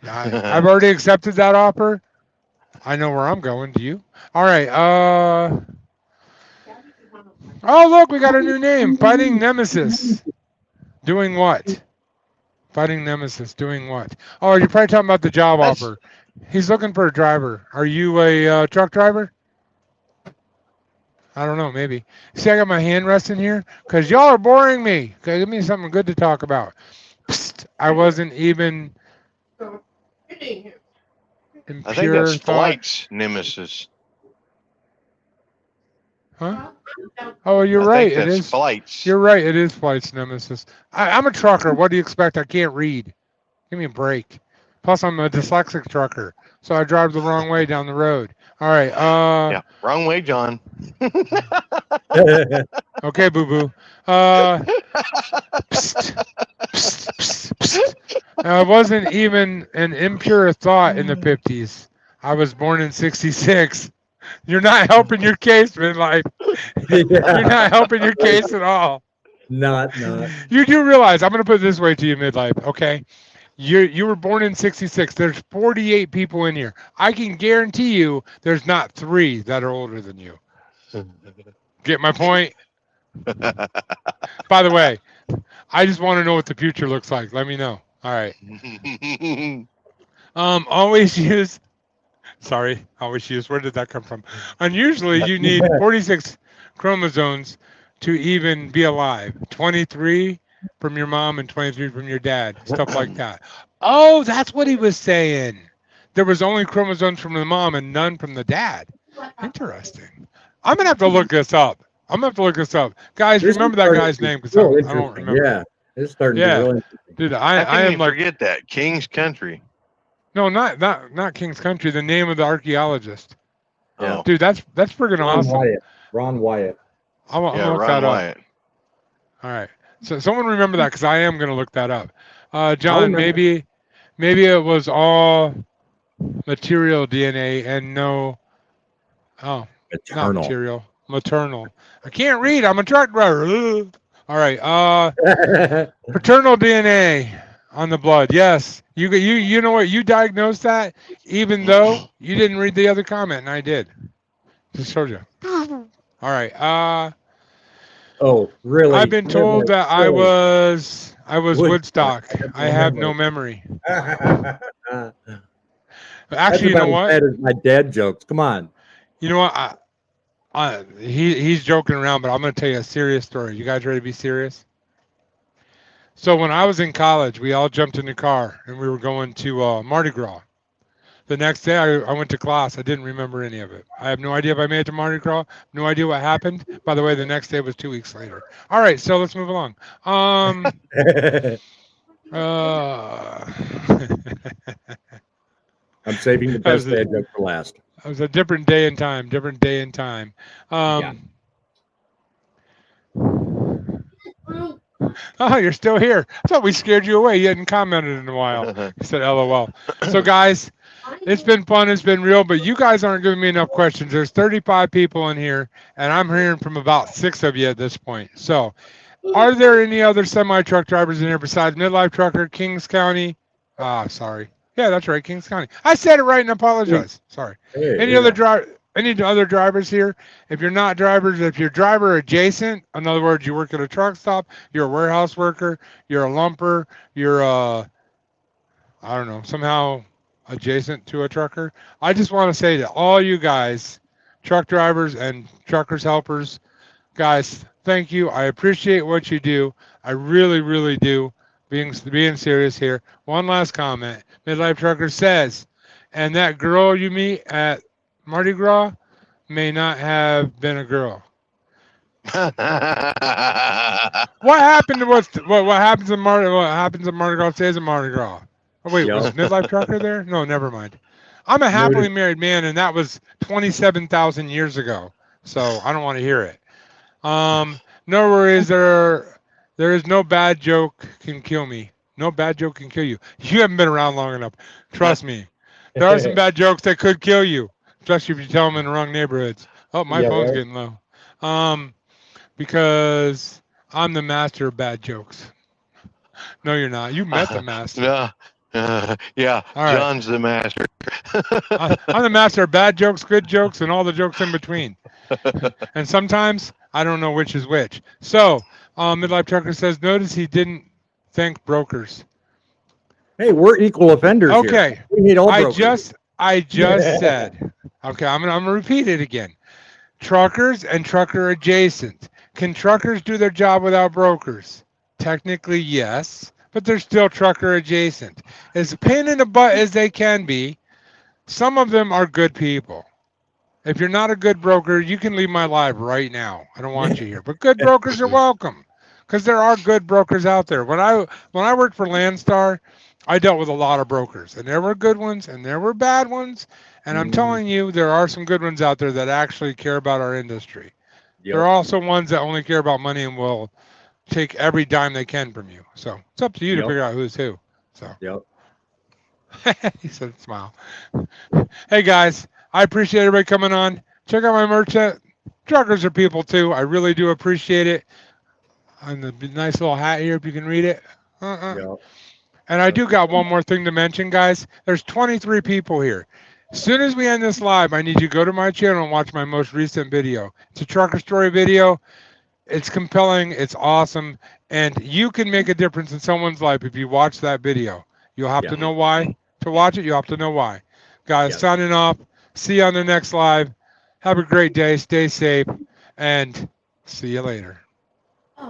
I've already accepted that offer. I know where I'm going. Do you? All right. Oh, look, we got a new name. Fighting Nemesis. Doing what? Fighting Nemesis. Doing what? Oh, you're probably talking about the job That's- offer. He's looking for a driver. Are you a truck driver? I don't know. Maybe. See, I got my hand resting here because y'all are boring me. Okay, give me something good to talk about. Psst, I wasn't even in I think pure that's thought. Flight's nemesis. Huh? Oh, you're I right. think It that's is. Flight's. You're right. It is Flight's Nemesis. I'm a trucker. What do you expect? I can't read. Give me a break. Plus, I'm a dyslexic trucker, so I drive the wrong way down the road. All right. Yeah, wrong way, John. Okay, boo boo. Psst, psst, psst, psst. I wasn't even an impure thought in the 50s. I was born in 66. You're not helping your case, midlife. You're not helping your case at all. Not. You do realize, I'm going to put it this way to you, midlife, okay? You were born in 66. There's 48 people in here. I can guarantee you there's not 3 that are older than you. Get my point? By the way, I just want to know what the future looks like. Let me know. All right. Always use. Sorry, always use. Where did that come from? Unusually, you need 46 chromosomes to even be alive. 23 from your mom and 23 from your dad. Stuff like that. Oh, that's what he was saying. There was only chromosomes from the mom and none from the dad. Interesting. I'm gonna have to look this up. Guys, This remember is that starting guy's to name because real I don't interesting. remember. Yeah, it's starting Yeah. to be really interesting. Dude, How I can you am like forget that? King's Country. no, not King's Country. The name of the archaeologist. Yeah. Dude, that's freaking Ron awesome. Wyatt. Ron Wyatt. I'm Yeah, gonna look Ron that up. Wyatt. All right. So someone remember that because I am gonna look that up. I'll John, remember. maybe it was all material DNA and no. Oh, not Eternal. material. Maternal. I can't read. I'm a truck driver. Ugh. All right. Paternal DNA on the blood. Yes. You know what? You diagnosed that even though you didn't read the other comment, and I did. Just showed you. All right. Oh, really? I've been told that I was Woodstock. Woodstock. I have I have no no memory. That's Actually, you know about as what? bad as my dad jokes. Come on. You know what? He's joking around, but I'm going to tell you a serious story. You guys ready to be serious? So when I was in college, we all jumped in the car and we were going to Mardi Gras. The next day, I went to class. I didn't remember any of it. I have no idea if I made it to Mardi Gras. No idea what happened. By the way, the next day was 2 weeks later. All right, so let's move along. I'm saving the best dad joke for last. It was a different day and time. Oh, you're still here. I thought we scared you away. You hadn't commented in a while. You said LOL. So, guys, it's been fun. It's been real, but you guys aren't giving me enough questions. There's 35 people in here, and I'm hearing from about 6 of you at this point. So, are there any other semi-truck drivers in here besides Midlife Trucker, Kings County? Sorry. Yeah, that's right, Kings County. I said it right and apologize. Sorry. Hey, Any other drivers here? If you're not drivers, if you're driver adjacent, in other words, you work at a truck stop, you're a warehouse worker, you're a lumper, you're I don't know, somehow adjacent to a trucker. I just want to say to all you guys, truck drivers and truckers helpers, guys, thank you. I appreciate what you do. I really, really do. Being serious here. One last comment. Midlife Trucker says, and that girl you meet at Mardi Gras may not have been a girl. What happened to what happens in Mardi Gras stays in Mardi Gras? Oh wait, was Midlife Trucker there? No, never mind. I'm a happily married man, and that was 27,000 years ago. So I don't want to hear it. No worries. There is no bad joke can kill me. No bad joke can kill you. You haven't been around long enough. Trust me. There are some bad jokes that could kill you, especially if you tell them in the wrong neighborhoods. Oh, my Yeah, phone's right. getting low. Because I'm the master of bad jokes. No, you're not. You met the master. No. Yeah, All right. John's the master. I'm the master of bad jokes, good jokes, and all the jokes in between. And sometimes I don't know which is which. So, Midlife Trucker says, notice he didn't thank brokers. Hey, we're equal offenders here. Okay. We need all I brokers. just said. Okay, I'm gonna repeat it again. Truckers and trucker adjacent. Can truckers do their job without brokers? Technically, yes, but they're still trucker adjacent. As a pain in the butt as they can be, some of them are good people. If you're not a good broker, you can leave my live right now. I don't want you here. But good brokers are welcome, because there are good brokers out there. When I worked for Landstar, I dealt with a lot of brokers, and there were good ones and there were bad ones. And I'm telling you, there are some good ones out there that actually care about our industry. Yep. There are also ones that only care about money and will take every dime they can from you. So it's up to you to Yep. figure out who's who. So Yep. he said, smile. Hey guys, I appreciate everybody coming on. Check out my merch. Truckers are people too. I really do appreciate it. And the nice little hat here, if you can read it. Yep. And I do got one more thing to mention, guys. There's 23 people here. As soon as we end this live, I need you to go to my channel and watch my most recent video. It's a trucker story video. It's compelling. It's awesome. And you can make a difference in someone's life if you watch that video. You'll have to know why. To watch it, you have to know why. Guys, Yeah. signing off. See you on the next live. Have a great day. Stay safe. And see you later.